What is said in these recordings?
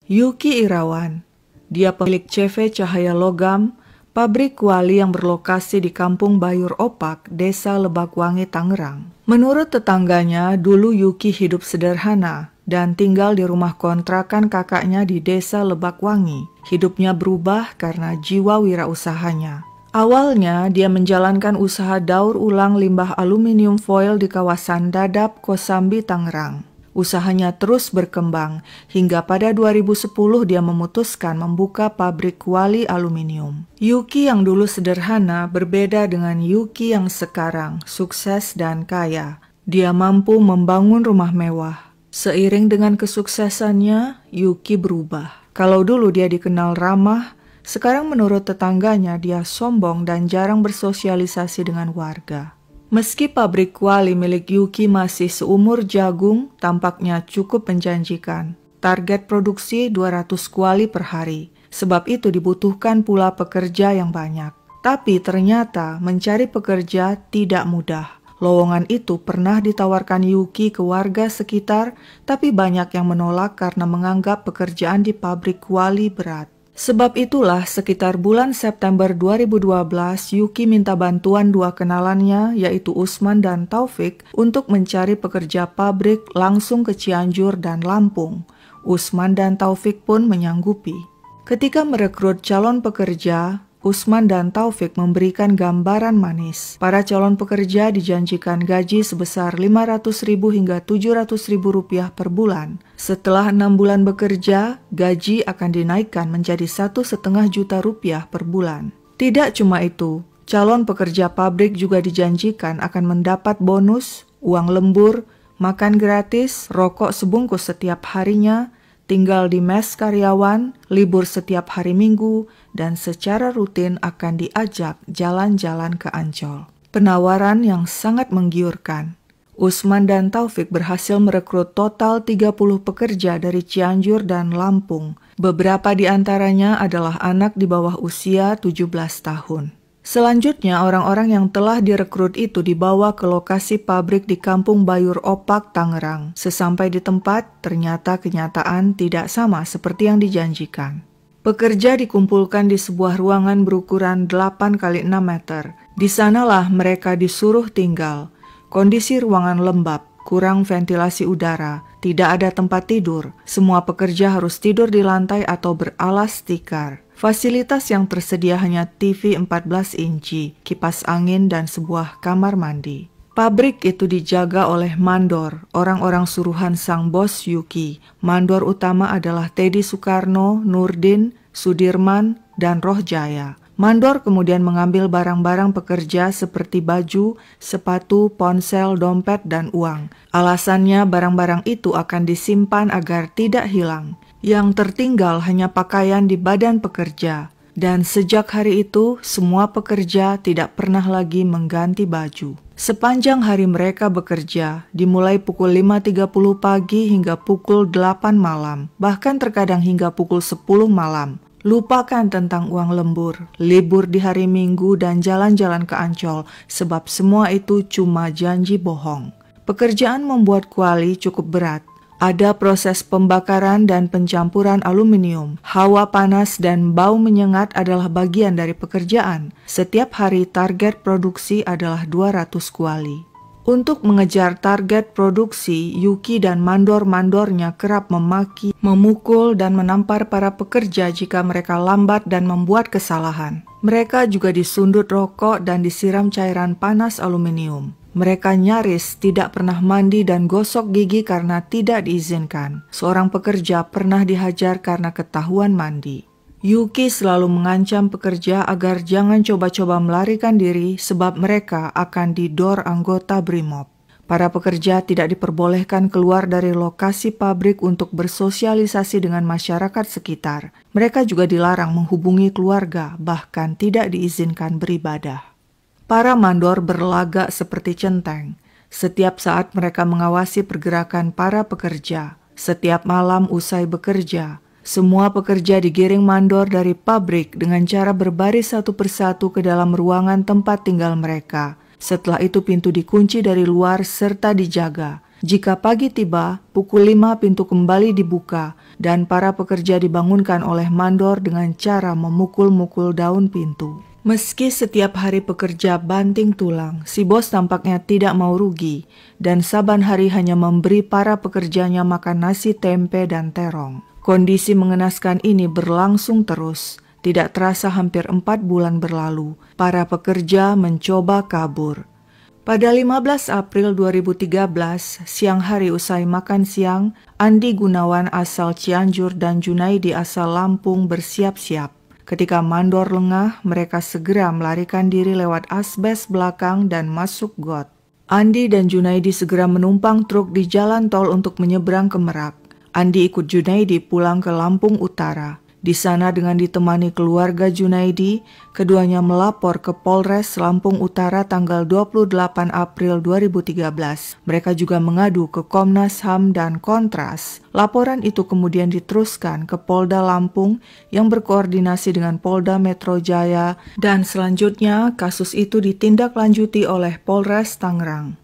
Yuki Irawan, dia pemilik CV Cahaya Logam, pabrik kuali yang berlokasi di Kampung Bayur Opak, Desa Lebakwangi, Tangerang. Menurut tetangganya, dulu Yuki hidup sederhana dan tinggal di rumah kontrakan kakaknya di Desa Lebakwangi. Hidupnya berubah karena jiwa wirausahanya. Awalnya, dia menjalankan usaha daur ulang limbah aluminium foil di kawasan Dadap, Kosambi, Tangerang. Usahanya terus berkembang, hingga pada 2010 dia memutuskan membuka pabrik kuali aluminium. Yuki yang dulu sederhana berbeda dengan Yuki yang sekarang sukses dan kaya. Dia mampu membangun rumah mewah. Seiring dengan kesuksesannya, Yuki berubah. Kalau dulu dia dikenal ramah, sekarang menurut tetangganya dia sombong dan jarang bersosialisasi dengan warga. Meski pabrik kuali milik Yuki masih seumur jagung, tampaknya cukup menjanjikan. Target produksi 200 kuali per hari, sebab itu dibutuhkan pula pekerja yang banyak. Tapi ternyata mencari pekerja tidak mudah. Lowongan itu pernah ditawarkan Yuki ke warga sekitar, tapi banyak yang menolak karena menganggap pekerjaan di pabrik kuali berat. Sebab itulah sekitar bulan September 2012, Yuki minta bantuan dua kenalannya, yaitu Usman dan Taufik, untuk mencari pekerja pabrik langsung ke Cianjur dan Lampung. Usman dan Taufik pun menyanggupi. Ketika merekrut calon pekerja, Usman dan Taufik memberikan gambaran manis. Para calon pekerja dijanjikan gaji sebesar Rp500.000 hingga Rp700.000 per bulan. Setelah 6 bulan bekerja, gaji akan dinaikkan menjadi Rp1,5 juta per bulan. Tidak cuma itu, calon pekerja pabrik juga dijanjikan akan mendapat bonus, uang lembur, makan gratis, rokok sebungkus setiap harinya, tinggal di mes karyawan, libur setiap hari Minggu, dan secara rutin akan diajak jalan-jalan ke Ancol. Penawaran yang sangat menggiurkan. Usman dan Taufik berhasil merekrut total 30 pekerja dari Cianjur dan Lampung. Beberapa di antaranya adalah anak di bawah usia 17 tahun. Selanjutnya, orang-orang yang telah direkrut itu dibawa ke lokasi pabrik di Kampung Bayur Opak, Tangerang. Sesampai di tempat, ternyata kenyataan tidak sama seperti yang dijanjikan. Pekerja dikumpulkan di sebuah ruangan berukuran 8 x 6 meter. Di sanalah mereka disuruh tinggal. Kondisi ruangan lembab, kurang ventilasi udara, tidak ada tempat tidur. Semua pekerja harus tidur di lantai atau beralas tikar. Fasilitas yang tersedia hanya TV 14 inci, kipas angin, dan sebuah kamar mandi. Pabrik itu dijaga oleh mandor, orang-orang suruhan sang bos Yuki. Mandor utama adalah Teddy Soekarno, Nurdin, Sudirman, dan Rohjaya. Mandor kemudian mengambil barang-barang pekerja seperti baju, sepatu, ponsel, dompet, dan uang. Alasannya barang-barang itu akan disimpan agar tidak hilang. Yang tertinggal hanya pakaian di badan pekerja. Dan sejak hari itu, semua pekerja tidak pernah lagi mengganti baju. Sepanjang hari mereka bekerja, dimulai pukul 5.30 pagi hingga pukul 8 malam, bahkan terkadang hingga pukul 10 malam. Lupakan tentang uang lembur, libur di hari Minggu, dan jalan-jalan ke Ancol, sebab semua itu cuma janji bohong. Pekerjaan membuat kuali cukup berat. Ada proses pembakaran dan pencampuran aluminium. Hawa panas dan bau menyengat adalah bagian dari pekerjaan. Setiap hari target produksi adalah 200 kuali. Untuk mengejar target produksi, Yuki dan mandor-mandornya kerap memaki, memukul, dan menampar para pekerja jika mereka lambat dan membuat kesalahan. Mereka juga disundut rokok dan disiram cairan panas aluminium. Mereka nyaris tidak pernah mandi dan gosok gigi karena tidak diizinkan. Seorang pekerja pernah dihajar karena ketahuan mandi. Yuki selalu mengancam pekerja agar jangan coba-coba melarikan diri sebab mereka akan didor anggota Brimob. Para pekerja tidak diperbolehkan keluar dari lokasi pabrik untuk bersosialisasi dengan masyarakat sekitar. Mereka juga dilarang menghubungi keluarga, bahkan tidak diizinkan beribadah. Para mandor berlagak seperti centeng. Setiap saat mereka mengawasi pergerakan para pekerja. Setiap malam usai bekerja, Semua pekerja digiring mandor dari pabrik dengan cara berbaris satu persatu ke dalam ruangan tempat tinggal mereka. Setelah itu pintu dikunci dari luar serta dijaga. Jika pagi tiba, pukul 5 pintu kembali dibuka dan para pekerja dibangunkan oleh mandor dengan cara memukul-mukul daun pintu. Meski setiap hari pekerja banting tulang, si bos tampaknya tidak mau rugi dan saban hari hanya memberi para pekerjanya makan nasi tempe dan terong. Kondisi mengenaskan ini berlangsung terus. Tidak terasa hampir 4 bulan berlalu, para pekerja mencoba kabur. Pada 15 April 2013, siang hari usai makan siang, Andi Gunawan asal Cianjur dan Junaidi asal Lampung bersiap-siap. Ketika mandor lengah, mereka segera melarikan diri lewat asbes belakang dan masuk got. Andi dan Junaidi segera menumpang truk di jalan tol untuk menyeberang ke Merak. Andi ikut Junaidi pulang ke Lampung Utara. Di sana dengan ditemani keluarga Junaidi, keduanya melapor ke Polres Lampung Utara tanggal 28 April 2013. Mereka juga mengadu ke Komnas HAM dan Kontras. Laporan itu kemudian diteruskan ke Polda Lampung yang berkoordinasi dengan Polda Metro Jaya dan selanjutnya kasus itu ditindaklanjuti oleh Polres Tangerang.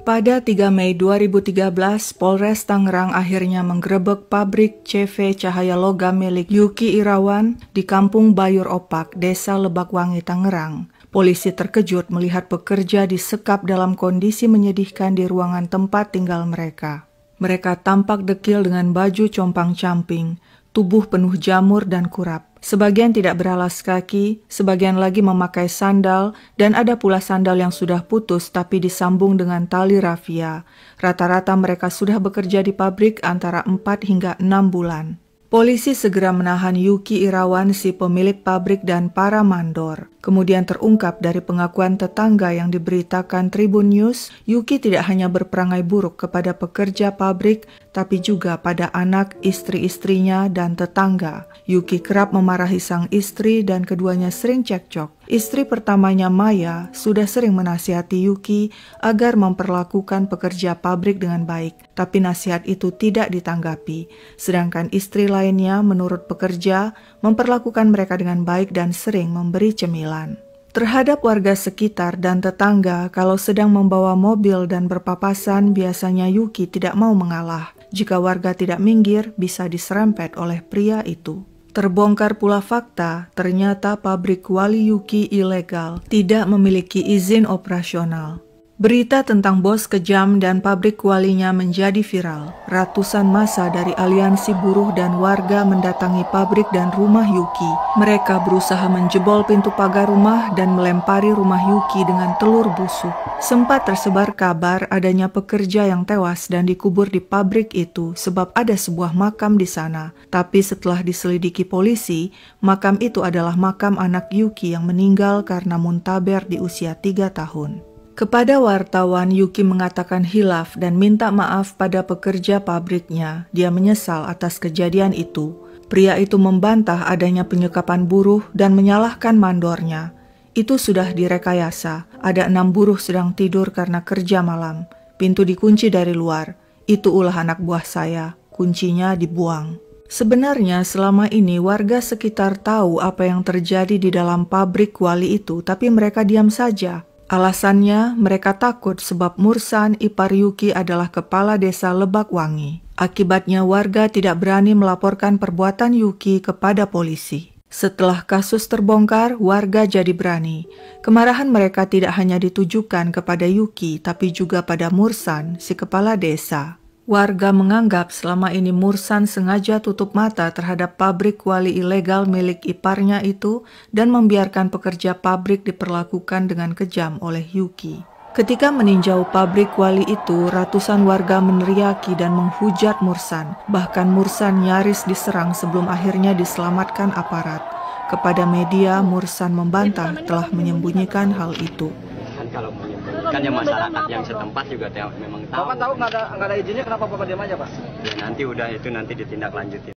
Pada 3 Mei 2013, Polres Tangerang akhirnya menggerebek pabrik CV Cahaya Logam milik Yuki Irawan di Kampung Bayur Opak, Desa Lebakwangi, Tangerang. Polisi terkejut melihat pekerja disekap dalam kondisi menyedihkan di ruangan tempat tinggal mereka. Mereka tampak dekil dengan baju compang-camping, tubuh penuh jamur dan kurap. Sebagian tidak beralas kaki, sebagian lagi memakai sandal, dan ada pula sandal yang sudah putus tapi disambung dengan tali rafia. Rata-rata mereka sudah bekerja di pabrik antara 4 hingga 6 bulan. Polisi segera menahan Yuki Irawan, si pemilik pabrik, dan para mandor. Kemudian terungkap dari pengakuan tetangga yang diberitakan Tribun News, Yuki tidak hanya berperangai buruk kepada pekerja pabrik, tapi juga pada anak, istri-istrinya, dan tetangga. Yuki kerap memarahi sang istri dan keduanya sering cekcok. Istri pertamanya, Maya, sudah sering menasihati Yuki agar memperlakukan pekerja pabrik dengan baik, tapi nasihat itu tidak ditanggapi. Sedangkan istri lainnya, menurut pekerja, memperlakukan mereka dengan baik dan sering memberi cemilan. Terhadap warga sekitar dan tetangga, kalau sedang membawa mobil dan berpapasan, biasanya Yuki tidak mau mengalah. Jika warga tidak minggir, bisa diserempet oleh pria itu. Terbongkar pula fakta, ternyata pabrik Wali Yuki ilegal, tidak memiliki izin operasional. Berita tentang bos kejam dan pabrik walinya menjadi viral. Ratusan massa dari aliansi buruh dan warga mendatangi pabrik dan rumah Yuki. Mereka berusaha menjebol pintu pagar rumah dan melempari rumah Yuki dengan telur busuk. Sempat tersebar kabar adanya pekerja yang tewas dan dikubur di pabrik itu sebab ada sebuah makam di sana. Tapi setelah diselidiki polisi, makam itu adalah makam anak Yuki yang meninggal karena muntaber di usia 3 tahun. Kepada wartawan, Yuki mengatakan hilaf dan minta maaf pada pekerja pabriknya. Dia menyesal atas kejadian itu. Pria itu membantah adanya penyekapan buruh dan menyalahkan mandornya. Itu sudah direkayasa. Ada 6 buruh sedang tidur karena kerja malam. Pintu dikunci dari luar. Itu ulah anak buah saya. Kuncinya dibuang. Sebenarnya selama ini warga sekitar tahu apa yang terjadi di dalam pabrik Wali itu, tapi mereka diam saja. Alasannya, mereka takut sebab Mursan, ipar Yuki, adalah kepala desa Lebakwangi. Akibatnya warga tidak berani melaporkan perbuatan Yuki kepada polisi. Setelah kasus terbongkar, warga jadi berani. Kemarahan mereka tidak hanya ditujukan kepada Yuki, tapi juga pada Mursan, si kepala desa. Warga menganggap selama ini Mursan sengaja tutup mata terhadap pabrik Wali ilegal milik iparnya itu dan membiarkan pekerja pabrik diperlakukan dengan kejam oleh Yuki. Ketika meninjau pabrik Wali itu, ratusan warga meneriaki dan menghujat Mursan. Bahkan Mursan nyaris diserang sebelum akhirnya diselamatkan aparat. Kepada media, Mursan membantah telah menyembunyikan hal itu. Kalau menyembunyikan ya masyarakat yang setempat juga memang tahu. Bapak tahu nggak ada izinnya, kenapa Bapak diam aja, Pak? Ya, nanti udah itu nanti ditindaklanjuti.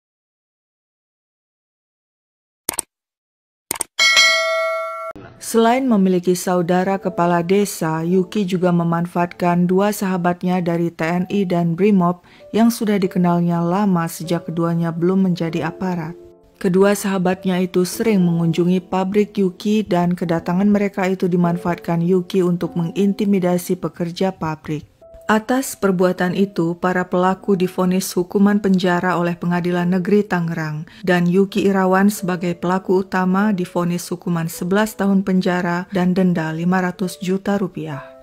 Selain memiliki saudara kepala desa, Yuki juga memanfaatkan dua sahabatnya dari TNI dan Brimob yang sudah dikenalnya lama sejak keduanya belum menjadi aparat. Kedua sahabatnya itu sering mengunjungi pabrik Yuki dan kedatangan mereka itu dimanfaatkan Yuki untuk mengintimidasi pekerja pabrik. Atas perbuatan itu, para pelaku divonis hukuman penjara oleh Pengadilan Negeri Tangerang dan Yuki Irawan sebagai pelaku utama divonis hukuman 11 tahun penjara dan denda 500 juta rupiah.